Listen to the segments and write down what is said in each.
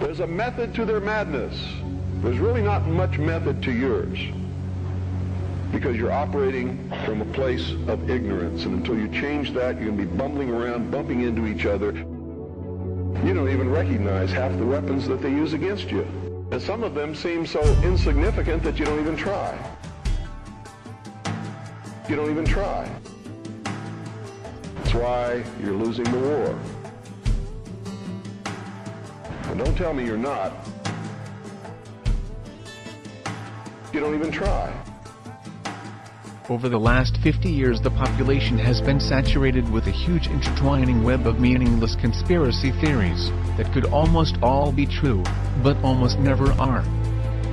There's a method to their madness. There's really not much method to yours, because you're operating from a place of ignorance, and until you change that, you're going to be bumbling around, bumping into each other. You don't even recognize half the weapons that they use against you. And some of them seem so insignificant that you don't even try. You don't even try. That's why you're losing the war. And don't tell me you're not. You don't even try. Over the last 50 years, the population has been saturated with a huge intertwining web of meaningless conspiracy theories that could almost all be true, but almost never are.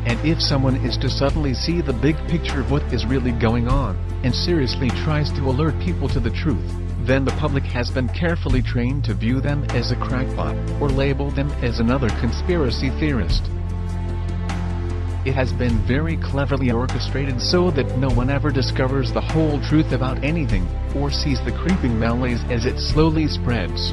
And if someone is to suddenly see the big picture of what is really going on, and seriously tries to alert people to the truth, then the public has been carefully trained to view them as a crackpot, or label them as another conspiracy theorist. It has been very cleverly orchestrated so that no one ever discovers the whole truth about anything, or sees the creeping malaise as it slowly spreads.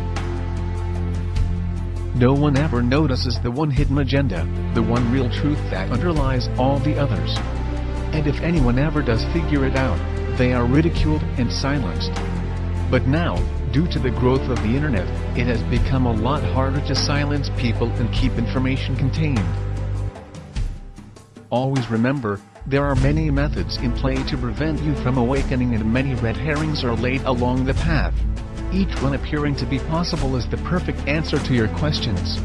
No one ever notices the one hidden agenda, the one real truth that underlies all the others. And if anyone ever does figure it out, they are ridiculed and silenced. But now, due to the growth of the internet, it has become a lot harder to silence people and keep information contained. Always remember, there are many methods in play to prevent you from awakening, and many red herrings are laid along the path, each one appearing to be possible as the perfect answer to your questions.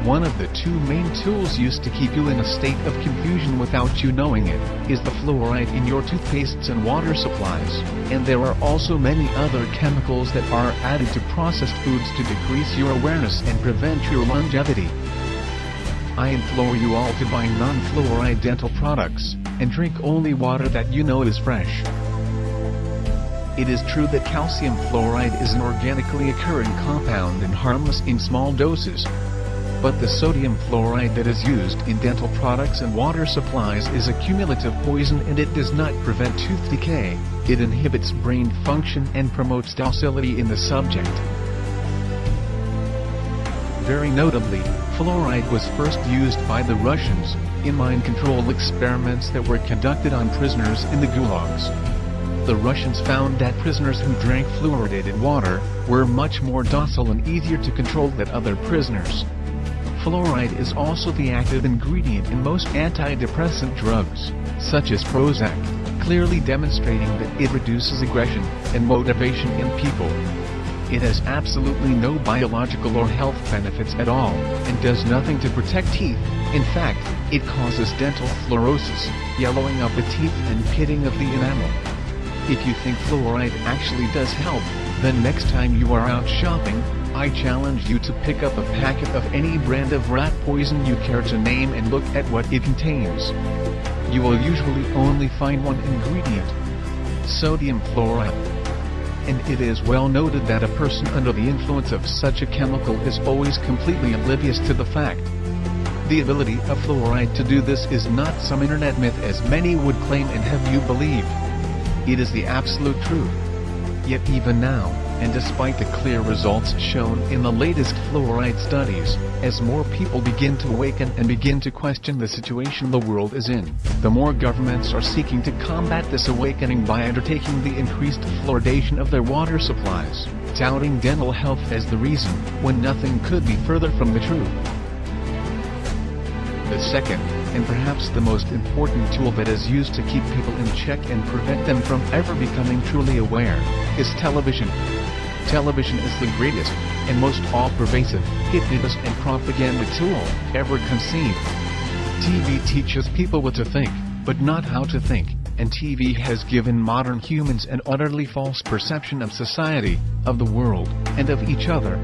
One of the two main tools used to keep you in a state of confusion without you knowing it, is the fluoride in your toothpastes and water supplies, and there are also many other chemicals that are added to processed foods to decrease your awareness and prevent your longevity. I implore you all to buy non-fluoride dental products, and drink only water that you know is fresh. It is true that calcium fluoride is an organically occurring compound and harmless in small doses. But the sodium fluoride that is used in dental products and water supplies is a cumulative poison, and it does not prevent tooth decay. It inhibits brain function and promotes docility in the subject. Very notably, fluoride was first used by the Russians in mind control experiments that were conducted on prisoners in the gulags. The Russians found that prisoners who drank fluoridated water were much more docile and easier to control than other prisoners. Fluoride is also the active ingredient in most antidepressant drugs, such as Prozac, clearly demonstrating that it reduces aggression and motivation in people. It has absolutely no biological or health benefits at all, and does nothing to protect teeth. In fact, it causes dental fluorosis, yellowing of the teeth and pitting of the enamel. If you think fluoride actually does help, then next time you are out shopping, I challenge you to pick up a packet of any brand of rat poison you care to name and look at what it contains. You will usually only find one ingredient: sodium fluoride. And it is well noted that a person under the influence of such a chemical is always completely oblivious to the fact. The ability of fluoride to do this is not some internet myth as many would claim and have you believe. It is the absolute truth. Yet even now, and despite the clear results shown in the latest fluoride studies, as more people begin to awaken and begin to question the situation the world is in, the more governments are seeking to combat this awakening by undertaking the increased fluoridation of their water supplies, touting dental health as the reason, when nothing could be further from the truth. The second, and perhaps the most important tool that is used to keep people in check and prevent them from ever becoming truly aware, is television. Television is the greatest, and most all-pervasive, hypnotist and propaganda tool ever conceived. TV teaches people what to think, but not how to think, and TV has given modern humans an utterly false perception of society, of the world, and of each other.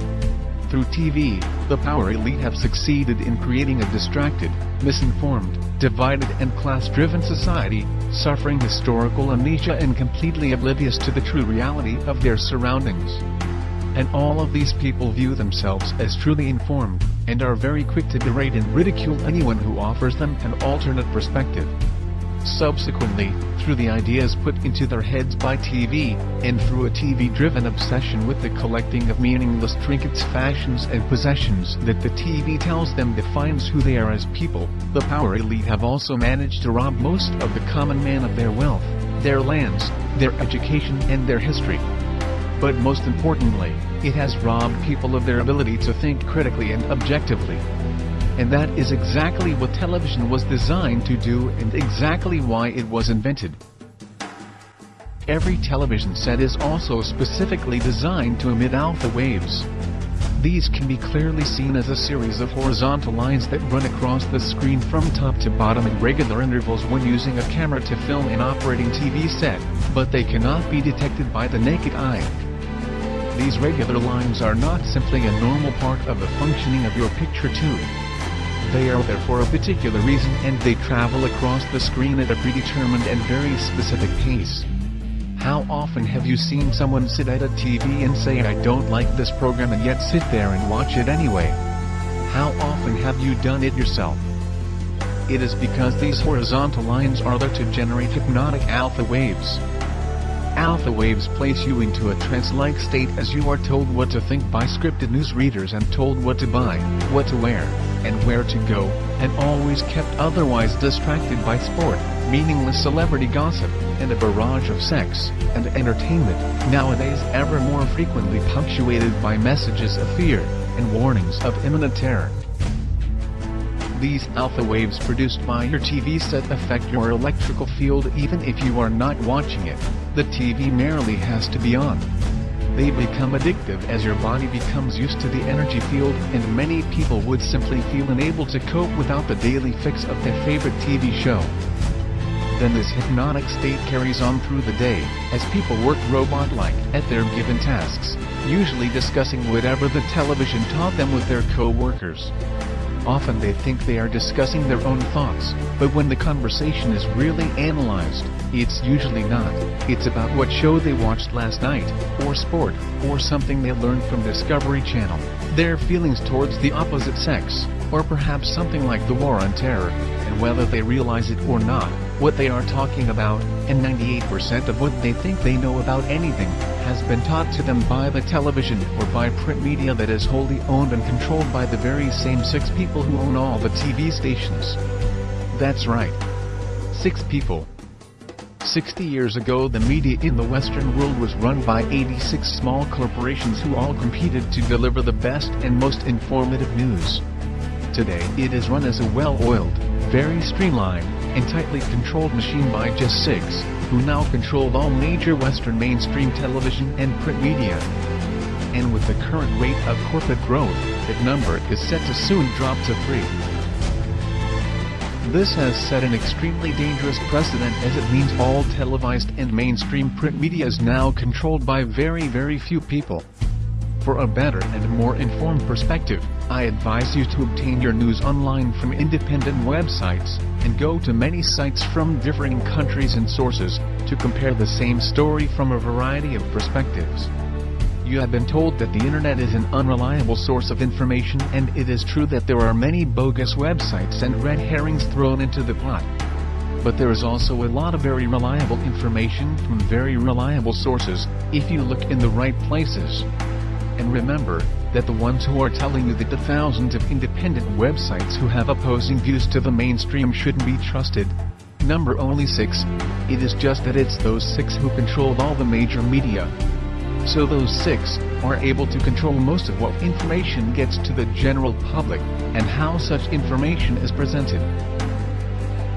Through TV, the power elite have succeeded in creating a distracted, misinformed, divided and class-driven society, suffering historical amnesia and completely oblivious to the true reality of their surroundings. And all of these people view themselves as truly informed, and are very quick to berate and ridicule anyone who offers them an alternate perspective. Subsequently, through the ideas put into their heads by TV, and through a TV-driven obsession with the collecting of meaningless trinkets, fashions and possessions that the TV tells them defines who they are as people, the power elite have also managed to rob most of the common man of their wealth, their lands, their education and their history. But most importantly, it has robbed people of their ability to think critically and objectively. And that is exactly what television was designed to do and exactly why it was invented. Every television set is also specifically designed to emit alpha waves. These can be clearly seen as a series of horizontal lines that run across the screen from top to bottom at regular intervals when using a camera to film an operating TV set, but they cannot be detected by the naked eye. These regular lines are not simply a normal part of the functioning of your picture tube. They are there for a particular reason and they travel across the screen at a predetermined and very specific pace. How often have you seen someone sit at a TV and say, "I don't like this program," and yet sit there and watch it anyway? How often have you done it yourself? It is because these horizontal lines are there to generate hypnotic alpha waves. Alpha waves place you into a trance-like state as you are told what to think by scripted newsreaders and told what to buy, what to wear, and where to go, and always kept otherwise distracted by sport, meaningless celebrity gossip, and a barrage of sex and entertainment, nowadays ever more frequently punctuated by messages of fear and warnings of imminent terror. These alpha waves produced by your TV set affect your electrical field even if you are not watching it. The TV merely has to be on. They become addictive as your body becomes used to the energy field, and many people would simply feel unable to cope without the daily fix of their favorite TV show. Then this hypnotic state carries on through the day, as people work robot-like at their given tasks, usually discussing whatever the television taught them with their co-workers. Often they think they are discussing their own thoughts, but when the conversation is really analyzed, it's usually not. It's about what show they watched last night, or sport, or something they learned from Discovery Channel, their feelings towards the opposite sex, or perhaps something like the war on terror, and whether they realize it or not, what they are talking about, and 98% of what they think they know about anything, has been taught to them by the television or by print media that is wholly owned and controlled by the very same 6 people who own all the TV stations. That's right. 6 people. 60 years ago the media in the Western world was run by 86 small corporations who all competed to deliver the best and most informative news. Today it is run as a well-oiled, very streamlined, and tightly controlled machine by just 6, who now control all major Western mainstream television and print media. And with the current rate of corporate growth, that number is set to soon drop to 3. This has set an extremely dangerous precedent, as it means all televised and mainstream print media is now controlled by very few people. For a better and more informed perspective, I advise you to obtain your news online from independent websites, and go to many sites from differing countries and sources, to compare the same story from a variety of perspectives. You have been told that the internet is an unreliable source of information, and it is true that there are many bogus websites and red herrings thrown into the pot. But there is also a lot of very reliable information from very reliable sources, if you look in the right places. And remember, that the ones who are telling you that the thousands of independent websites who have opposing views to the mainstream shouldn't be trusted. Number only 6. It is just that it's those 6 who control all the major media. So those 6 are able to control most of what information gets to the general public, and how such information is presented.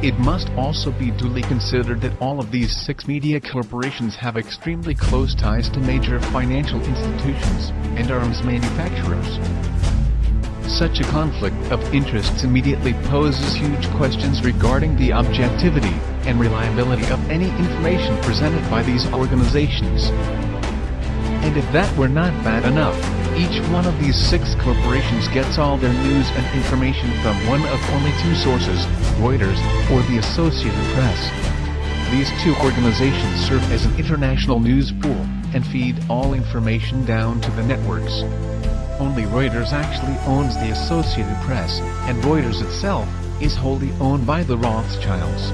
It must also be duly considered that all of these 6 media corporations have extremely close ties to major financial institutions and arms manufacturers. Such a conflict of interests immediately poses huge questions regarding the objectivity and reliability of any information presented by these organizations. And if that were not bad enough, each one of these 6 corporations gets all their news and information from one of only 2 sources, Reuters or the Associated Press. These 2 organizations serve as an international news pool, and feed all information down to the networks. Only Reuters actually owns the Associated Press, and Reuters itself is wholly owned by the Rothschilds.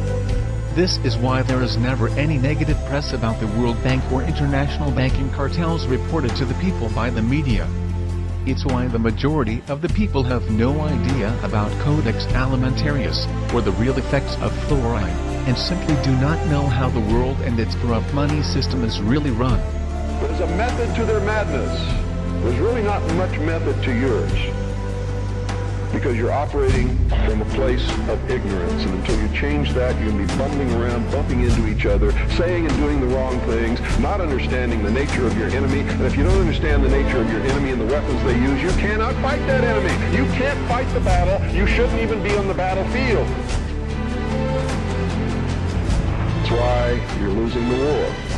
This is why there is never any negative press about the World Bank or international banking cartels reported to the people by the media. It's why the majority of the people have no idea about Codex Alimentarius, or the real effects of fluoride, and simply do not know how the world and its corrupt money system is really run. There's a method to their madness. There's really not much method to yours, because you're operating from a place of ignorance, and until you change that, you're going to be bumbling around, bumping into each other, saying and doing the wrong things, not understanding the nature of your enemy. And if you don't understand the nature of your enemy and the weapons they use, you cannot fight that enemy. You can't fight the battle. You shouldn't even be on the battlefield. That's why you're losing the war.